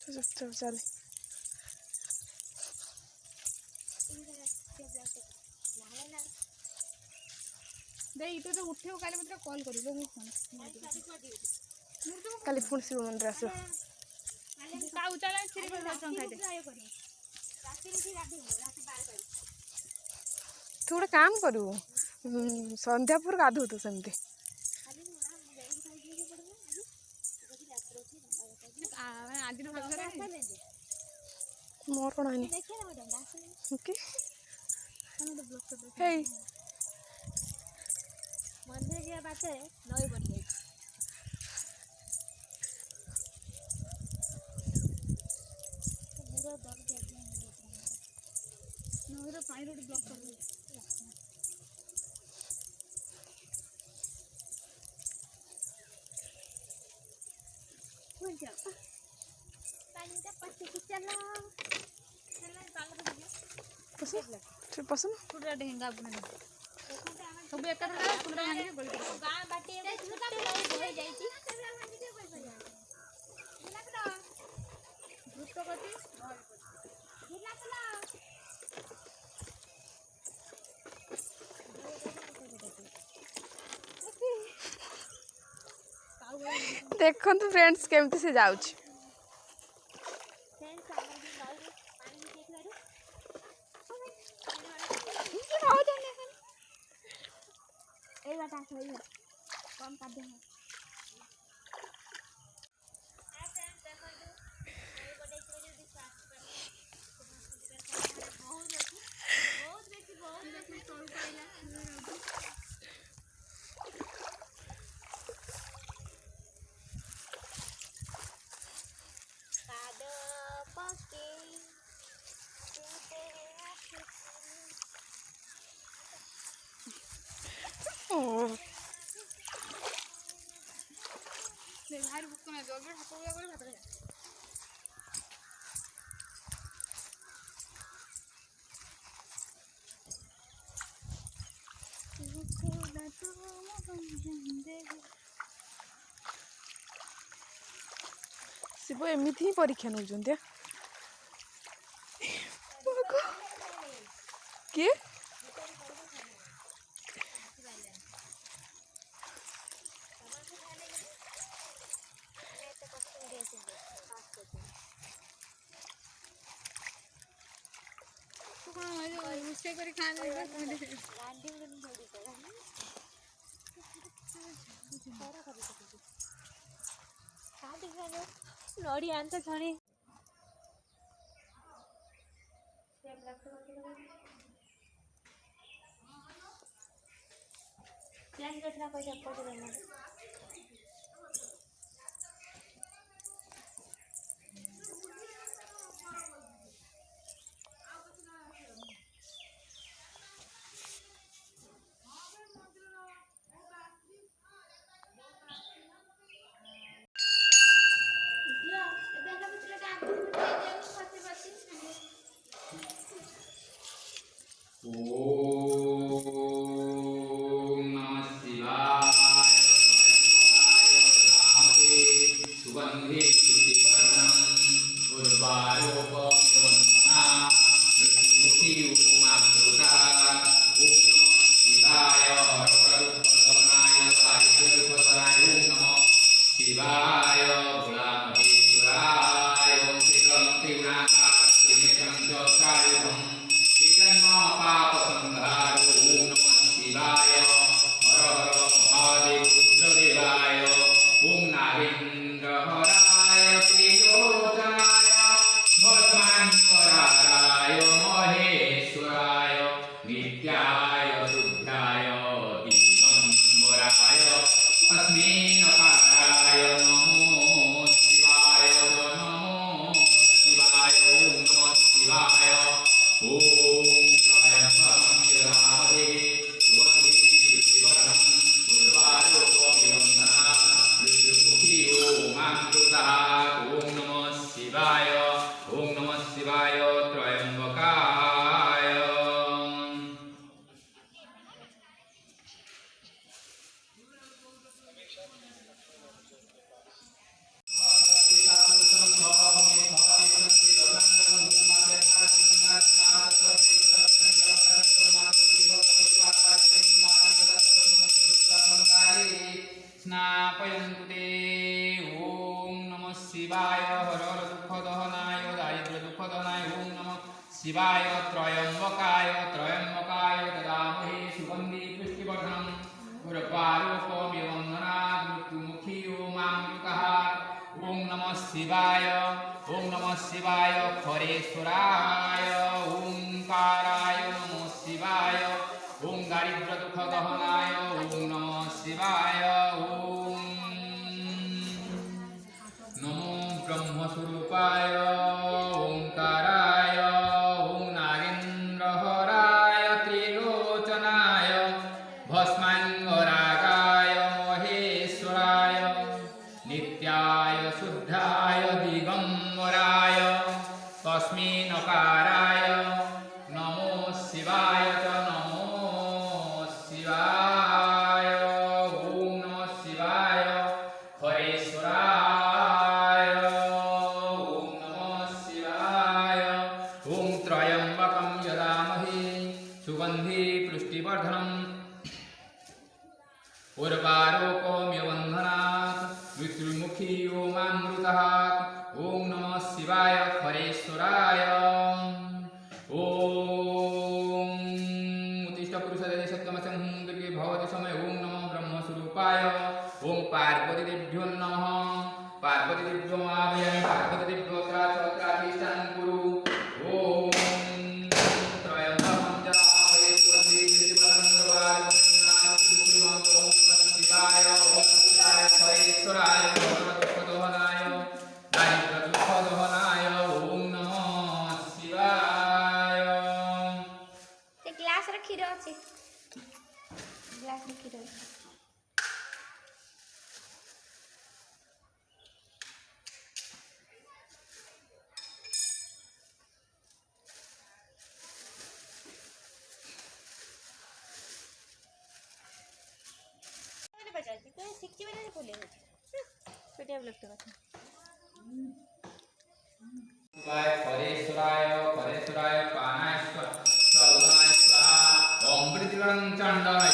चुपचाप चल दे इतो तो उठेओ काले मतलब कॉल करिलो मु फोन काली पुणी शिव मंदिर आस का उचाला चिरी पर खाइ दे तू गोटे काम करू संध्या पूर गाधो तो सेमती आज मोर कौन है ओके हे मंदिर गया बाटे नई बन गई पूरा दर्द कर दिया नईर पानी रोड ब्लॉक कर दे कौन जा पानी का पत्ते की चला पसंद पूरा ढेंगा बना सब एक तरह पूरा भांगी गली गां बाटे छुटा हो जाईची भांगी के कोई बजा द्रुत गति हिला चला देखो फ्रेंड्स केमती से जाऊँ कम कर दे ले भाई बुक करना दो हाथ पूरा करे भात ले शिव एमती ही परीक्षा नौ किए तू कौन मुझसे करी खाने नड़ी आन तो छणी प्लान करना कोई सपोर्ट करना ओम नागेंद्र हराय त्रिलोचनाय भस्मान শিবায় হর হর দুঃখ দহনায় দারিদ্র দুঃখ দহনায় ওম নমঃ শিবায় ত্রয়ম্বকায় দদামহে সুগন্ধি পুষ্টিবর্ধনম উর্বারোপমি বন্দনাৎ মৃত্যুমুখী ওমামৃতঃ ওম নমঃ শিবায় খরেশ্বরায় ওঙ্কারায় নমঃ শিবায় ওম দারিদ্র দুঃখ দহনায় ওম নমঃ শিবায় ওম নমো ব্রহ্মস্বরূপায় ওঙ্কারায় ওম নাগেন্দ্রহরায় ত্রিলোচনায় ভস্মাঙ্গরাগায় মহেশ্বরায় নিত্যায় শুদ্ধায় দিগম্বরায় তস্মিন্নকারায় নমো শিবায় চ নমো শিবায় ওম নমঃ শিবায় হরেশ্বরায় ওম নমঃ শিবায় ওম ত্রয়ম্বকম যদামহে সুগন্ধি পুষ্টিবর্ধনম উর্বারোপমি বন্ধনাৎ মৃত্যুর্মুখী ওমামৃতঃ ওম নমঃ শিবায় হরেশ্বরায় ওম উত্তিষ্ঠ পুরুষদেবে সত্যমসং দুর্গে ভবতি সময় ওম নমঃ ব্রহ্মস্বরূপায় ওম পার্বতীদেভ্যো নমঃ পার্বতীদেভ্যো আভয়ামি পার্বতীদেভ্যো ত্রাধিষ্ঠান কুরু ওম ত্রয়ম্বকম যদামহে সুগন্ধি পুষ্টিবর্ধনম শিবায় হরেশ্বরায় দুঃখ দহনায় দারিদ্র দুঃখ দহনায় ওম নমঃ শিবায় ସେ ଗ୍ଲାସରେ କ୍ଷୀର ଅଛି ଗ୍ଲାସରେ କ୍ଷୀର ଅଛି ଶିଖି ମାନେ ଭୁଲି ଛୋଟିଆ ବିରକ୍ତ କଥା शिवाय हरेश्वराय पानाय स्वाहा ओम प्रतिगणं चंडन